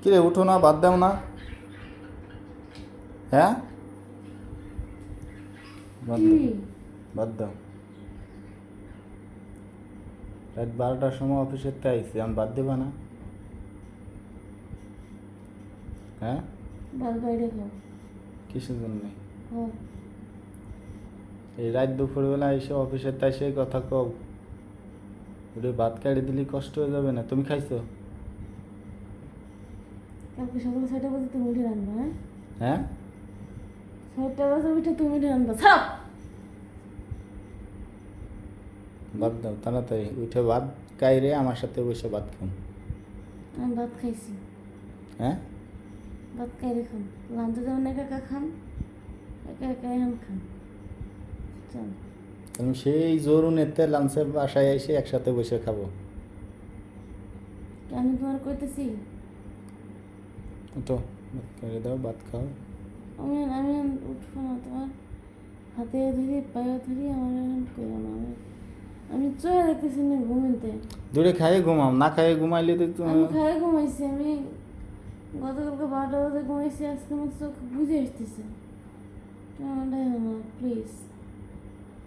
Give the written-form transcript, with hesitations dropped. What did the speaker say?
কিরে উঠো না, বাদ দাও না। হ্যাঁ, বাদ কি? দাও, বাদ দাও। রাত 12টার সময় অফিসের তে আইসি, আমি বাদ দেবা না? হ্যাঁ, ভাত বাইরে খাও। কিসের জন্য? হ্যাঁ। এই রাত দুপুরবেলা এসে অফিসের তাই সেই কথা কও। ওরে ভাত কাড়ি দিলি কষ্ট হয়ে যাবে না? তুমি খাইছো? কালকে সকালে 6টা বাজে তুমি উঠে রান্না, হ্যাঁ? হ্যাঁ, 6টা বাজে উঠে তুমি উঠে রান্না ছাড়ো। বাদ দাও তাড়াতাড়ি উঠে ভাত কাইরে আমার সাথে বসে ভাত খান। আমি ভাত খাইছি। হ্যাঁ, ভাত খাইরে খান। লাঞ্চে যেমন একা একা খান, একা একা এখন খান। চল। আমি সেই জরুনেতে লাঞ্চের বাসায় এসে একসাথে বসে খাবো। কি আমি তোমার কইতেছি? তো ভাত কাইরে দাও, ভাত খাও। আমি উঠবো না, তোমার হাতে ধরি পায়ে ধরি আমার এখন কইও না। আমি চলে দেখতেছি না ঘুমিতে। দূরে খাইয়ে ঘুমাও, না খাইয়ে ঘুমাইলে তো আমি খাই ঘুমাইছি। আমি গতকালকে 12টা বাজে ঘুমাইছি, আজকে আমার চোখ বুঝে আসতেছে। প্লিজ।